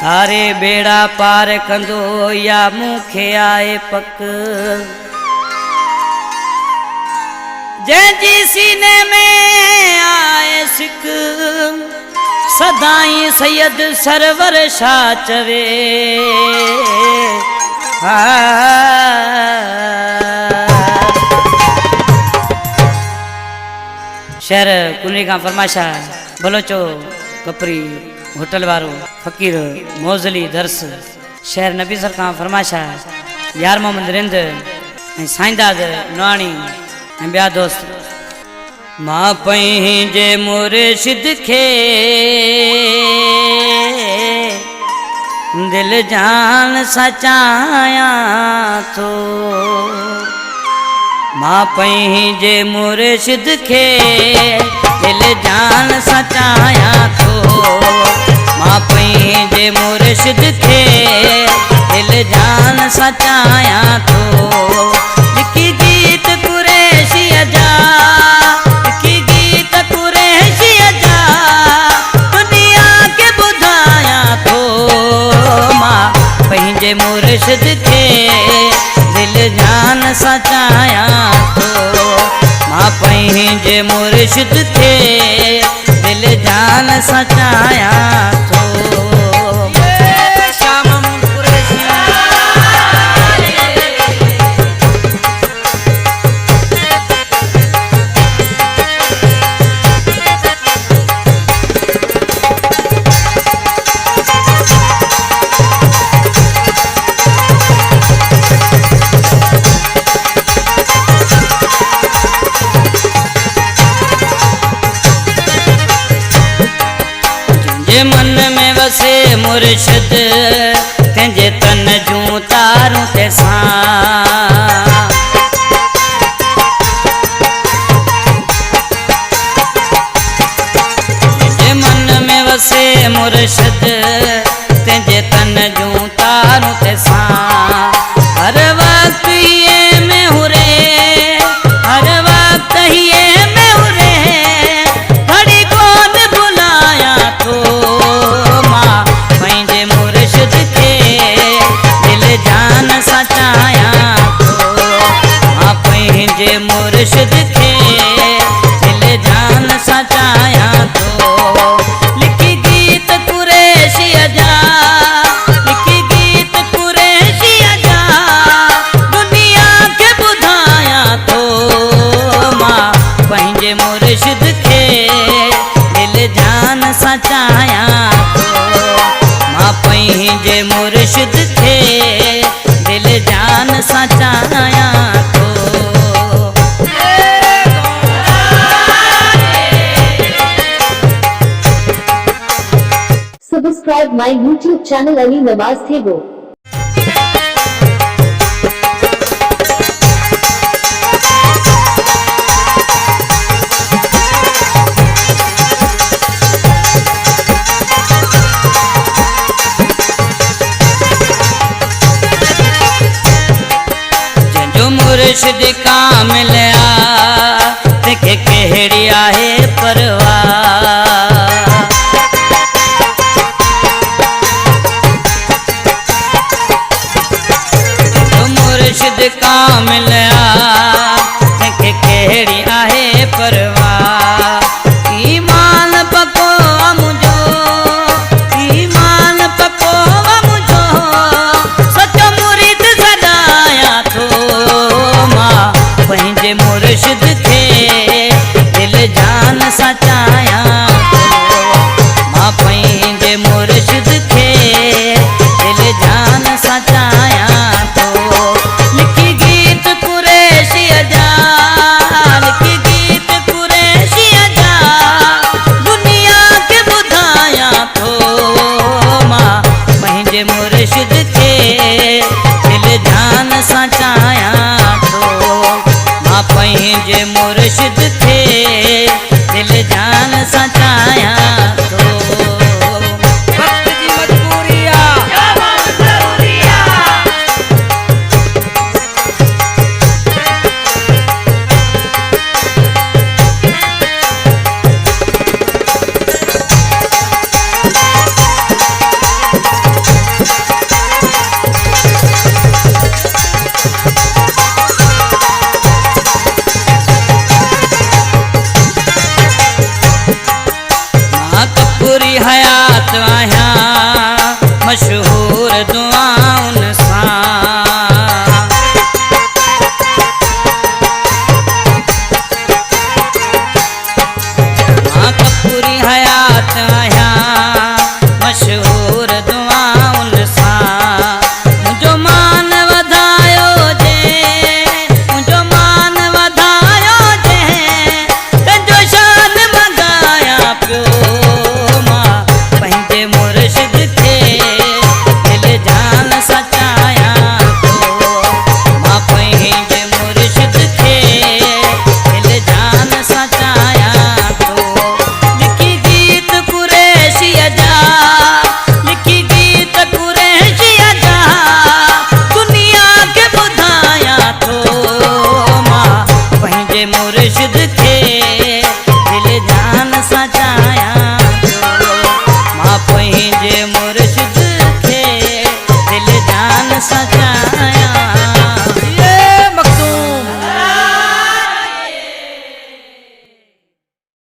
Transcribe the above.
थारे बेड़ा पार कंदो या मूंखे आए पक। जंहिंजी सीने में आए सिक सदाई सैयद सरवर शा चवे। शहर कुने का फरमाशा बलोचो कपरी होटल वारो फकीर मोजली दर्स शहर नबी सर का फरमाशा यार मोहम्मद रिंद साईंदाद नवाणी ॿिया दोस्त। मां पंहिंजे मुर्शिद खे दिल जान सां चाहियां थो। मां पंहिंजे मुर्शिद खे दिल जान सां चाहियां थो। मां पंहिंजे मुर्शिद खे दिल जान सां चाहियां थो। लिखी गीत कुरैशीअ जा, लिखी गीत कुरैशीअ जा दुनिया खे ॿुधायां थो। मां पंहिंजे मुर्शिद खे दिल जान सां चाहियां थो। मां पंहिंजे मुर्शिद खे दिल जान सां चाहियां थो। मन में वसे मुर्शिद तंहिंजे तन जूं तारूं तैसां। तंहिंजे मन में वसे मुर्शिद तंहिंजे तन जूं तारूं तैसां। हर वक्त ये में हुरे, हर वक्त ये में हुरे घड़ी कोन भुलायां थो। मुर्शिद खे दिल जान सां चाहियां थो। लिखी गीत कुरैशीअ जा, लिखी गीत कुरैशीअ जा दुनिया खे ॿुधायां थो। मां पंहिंजे मुर्शिद खे दिल जान सां चाहियां थो। मां पंहिंजे मुर्शिद खे दिल जान सां चाहियां थो। Subscribe my YouTube channel Ali Nawaz Thego. जंहिंजो मुर्शिद कामिल आ तंहिंखे कहिड़ी आहे परवाह। मुर्शिद कामिल आ तंहिंखे कहिड़ी आहे परवाह। ईमान पको मुंहिंजो, ईमान पको मुंहिंजो सचो मुरीद सॾायां थो। मां पंहिंजे मुर्शिद खे दिल जान सां चाहियां थो। मां पंहिंजे मुर्शिद खे दिल जान सां चाहियां थो। लिखी गीत कुरैशीअ जा, लिखी गीत कुरैशीअ जा दुनिया खे ॿुधायां थो। मां पंहिंजे मुर्शिद खे दिल जान सां चाहियां थो। मां पंहिंजे मुर्शिद खे दिल जान सां चाहियां